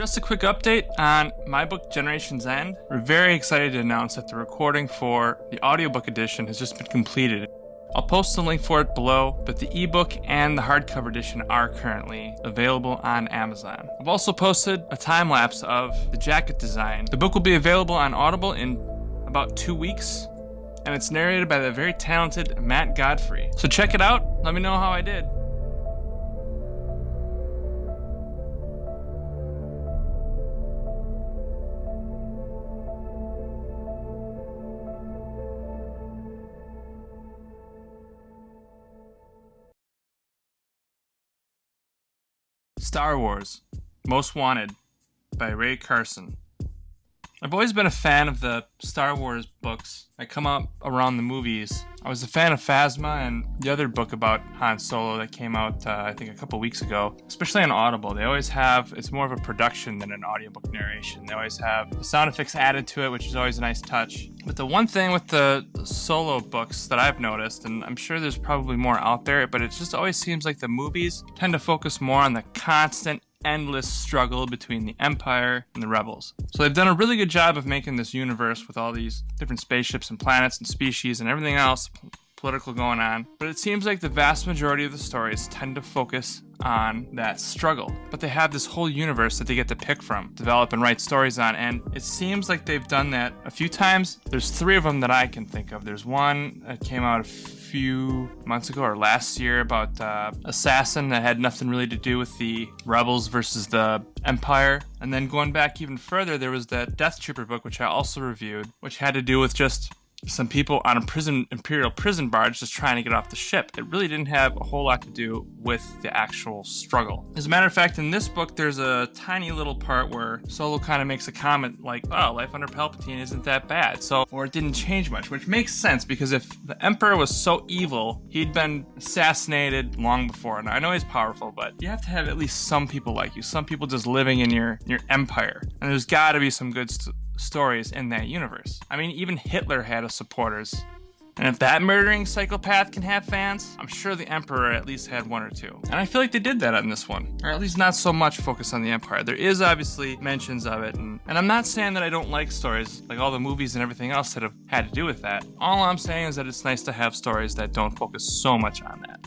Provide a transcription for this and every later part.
Just a quick update on my book Generation's End. We're very excited to announce that the recording for the audiobook edition has just been completed. I'll post the link for it below, but the ebook and the hardcover edition are currently available on Amazon. I've also posted a time lapse of the jacket design. The book will be available on Audible in about 2 weeks, and it's narrated by the very talented Matt Godfrey. So check it out, let me know how I did. Star Wars, Most Wanted by Rae Carson. I've always been a fan of the Star Wars books that come out around the movies. I was a fan of Phasma and the other book about Han Solo that came out, I think, a couple weeks ago. Especially on Audible, they always have, it's more of a production than an audiobook narration. They always have the sound effects added to it, which is always a nice touch. But the one thing with the solo books that I've noticed, and I'm sure there's probably more out there, but it just always seems like the movies tend to focus more on the constant endless struggle between the Empire and the Rebels. So they've done a really good job of making this universe with all these different spaceships and planets and species and everything else political going on. But it seems like the vast majority of the stories tend to focus on that struggle. But they have this whole universe that they get to pick from, develop and write stories on, and it seems like they've done that a few times. There's 3 of them that I can think of. There's one that came out a few months ago or last year about assassin that had nothing really to do with the Rebels versus the Empire. And then going back even further, there was that Death Trooper book, which I also reviewed, which had to do with just some people on a imperial prison barge just trying to get off the ship. It really didn't have a whole lot to do with the actual struggle. As a matter of fact, in this book, there's a tiny little part where Solo kind of makes a comment like, oh, life under Palpatine isn't that bad. Or it didn't change much, which makes sense because if the Emperor was so evil, he'd been assassinated long before. Now, I know he's powerful, but you have to have at least some people like you, some people just living in your empire. And there's gotta be some good stories in that universe. I mean, even Hitler had supporters. And if that murdering psychopath can have fans, I'm sure the Emperor at least had 1 or 2. And I feel like they did that on this one. Or at least not so much focus on the Empire. There is obviously mentions of it. And I'm not saying that I don't like stories, like all the movies and everything else that have had to do with that. All I'm saying is that it's nice to have stories that don't focus so much on that.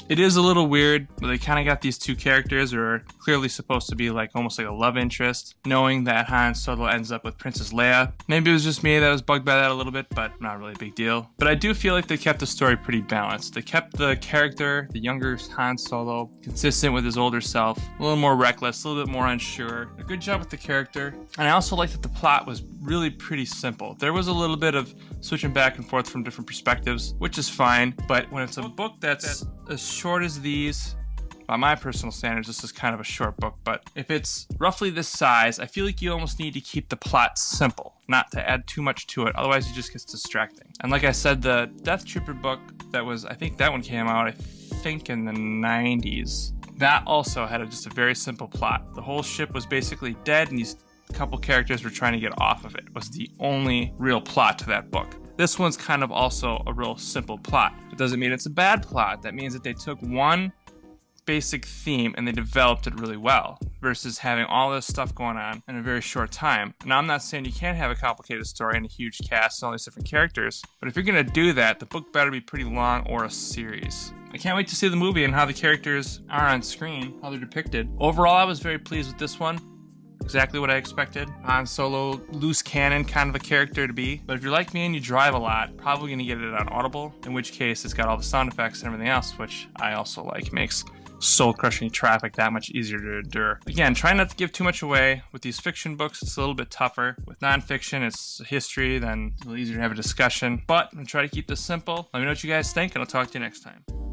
It is a little weird, but they kind of got these 2 characters who are clearly supposed to be like almost like a love interest, knowing that Han Solo ends up with Princess Leia. Maybe it was just me that was bugged by that a little bit, but not really a big deal. But I do feel like they kept the story pretty balanced. They kept the character, the younger Han Solo, consistent with his older self, a little more reckless, a little bit more unsure. A good job with the character. And I also liked that the plot was really pretty simple. There was a little bit of switching back and forth from different perspectives, which is fine, but when it's a book that's as short as these, by my personal standards, this is kind of a short book, but if it's roughly this size, I feel like you almost need to keep the plot simple, not to add too much to it, otherwise it just gets distracting. And like I said, the Death Trooper book I think that one came out, in the 90s. That also had just a very simple plot. The whole ship was basically dead, and these couple characters were trying to get off of it. It was the only real plot to that book. This one's kind of also a real simple plot. It doesn't mean it's a bad plot. That means that they took one basic theme and they developed it really well versus having all this stuff going on in a very short time. Now, I'm not saying you can't have a complicated story and a huge cast and all these different characters, but if you're going to do that, the book better be pretty long or a series. I can't wait to see the movie and how the characters are on screen, how they're depicted. Overall, I was very pleased with this one. Exactly what I expected. Han Solo, loose cannon kind of a character to be. But if you're like me and you drive a lot, probably going to get it on Audible, in which case it's got all the sound effects and everything else, which I also like. Makes soul-crushing traffic that much easier to endure. Again, try not to give too much away. With these fiction books, it's a little bit tougher. With nonfiction, it's history, then it's a little easier to have a discussion. But I'm going to try to keep this simple. Let me know what you guys think, and I'll talk to you next time.